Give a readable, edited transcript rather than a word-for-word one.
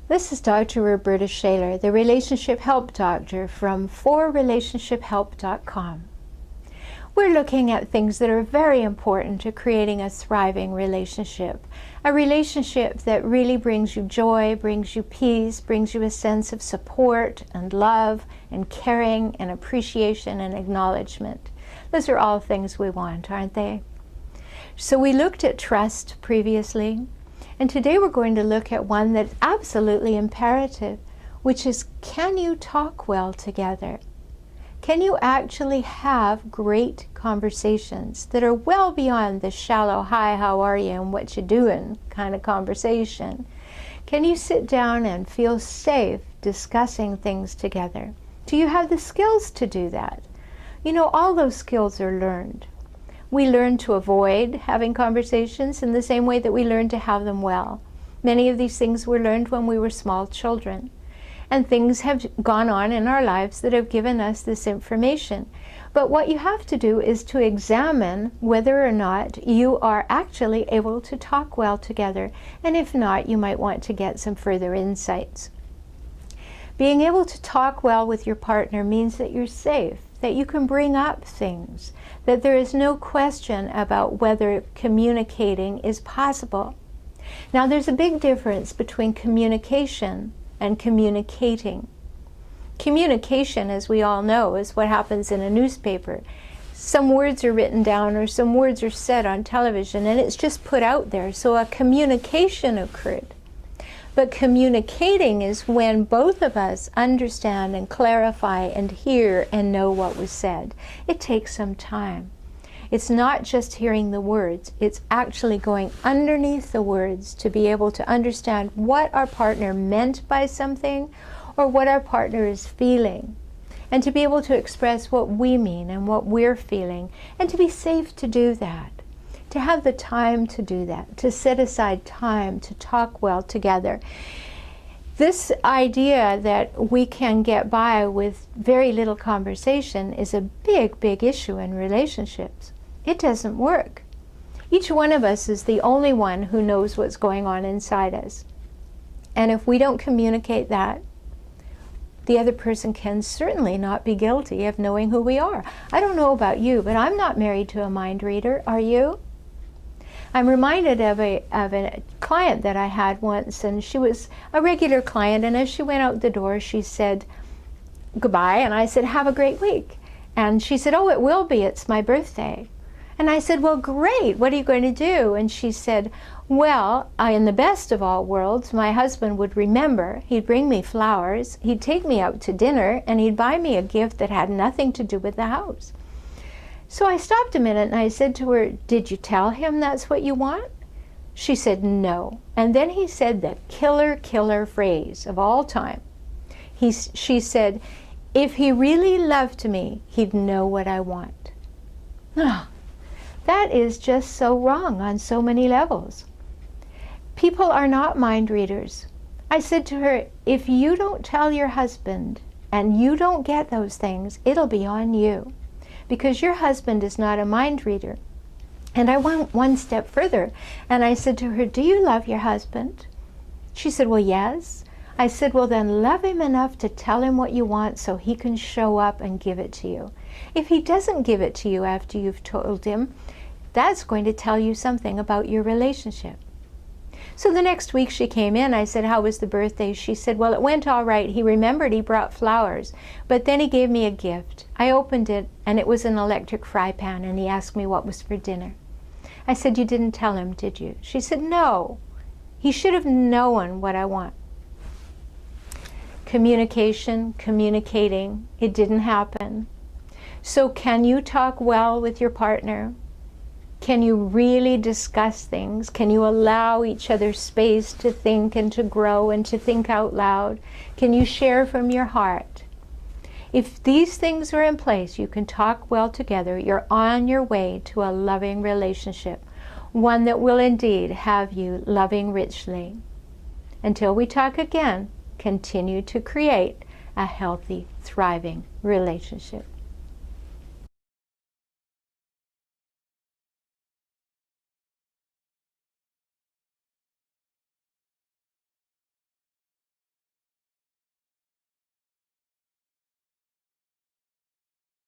This is Dr. Rhoberta Shaler, the Relationship Help Doctor from forrelationshiphelp.com. We're looking at things that are very important to creating a thriving relationship. A relationship that really brings you joy, brings you peace, brings you a sense of support and love and caring and appreciation and acknowledgement. Those are all things we want, aren't they? So we looked at trust previously. And today we're going to look at one that's absolutely imperative, which is, can you talk well together? Can you actually have great conversations that are well beyond the shallow, hi, how are you, and what you doing kind of conversation? Can you sit down and feel safe discussing things together? Do you have the skills to do that? You know, all those skills are learned. We learn to avoid having conversations in the same way that we learn to have them well. Many of these things were learned when we were small children. And things have gone on in our lives that have given us this information. But what you have to do is to examine whether or not you are actually able to talk well together. And if not, you might want to get some further insights. Being able to talk well with your partner means that you're safe, that you can bring up things, that there is no question about whether communicating is possible. Now, there's a big difference between communication and communicating. Communication, as we all know, is what happens in a newspaper. Some words are written down or some words are said on television and it's just put out there, so a communication occurred. But communicating is when both of us understand and clarify and hear and know what was said. It takes some time. It's not just hearing the words, it's actually going underneath the words to be able to understand what our partner meant by something or what our partner is feeling. And to be able to express what we mean and what we're feeling, and to be safe to do that. To have the time to do that, to set aside time to talk well together. This idea that we can get by with very little conversation is a big, big issue in relationships. It doesn't work. Each one of us is the only one who knows what's going on inside us. And if we don't communicate that, the other person can certainly not be guilty of knowing who we are. I don't know about you, but I'm not married to a mind reader. Are you? I'm reminded of a client that I had once, and she was a regular client, and as she went out the door, she said goodbye, and I said, have a great week. And she said, oh, it will be, it's my birthday. And I said, well, great, what are you going to do? And she said, well, in the best of all worlds, my husband would remember, he'd bring me flowers, he'd take me out to dinner, and he'd buy me a gift that had nothing to do with the house. So I stopped a minute and I said to her, did you tell him that's what you want? She said, no. And then he said the killer phrase of all time. She said, if he really loved me, he'd know what I want. Oh, that is just so wrong on so many levels. People are not mind readers. I said to her, if you don't tell your husband and you don't get those things, it'll be on you. Because your husband is not a mind reader. And I went one step further, and I said to her, do you love your husband? She said, well, yes. I said, well, then love him enough to tell him what you want so he can show up and give it to you. If he doesn't give it to you after you've told him, that's going to tell you something about your relationship. So the next week she came in, I said, how was the birthday? She said, well, it went all right. He remembered he brought flowers, but then he gave me a gift. I opened it, and it was an electric fry pan, and he asked me what was for dinner. I said, you didn't tell him, did you? She said, no. He should have known what I want. Communication, communicating, it didn't happen. So can you talk well with your partner? Can you really discuss things? Can you allow each other space to think and to grow and to think out loud? Can you share from your heart? If these things are in place, you can talk well together. You're on your way to a loving relationship, one that will indeed have you loving richly. Until we talk again, continue to create a healthy, thriving relationship.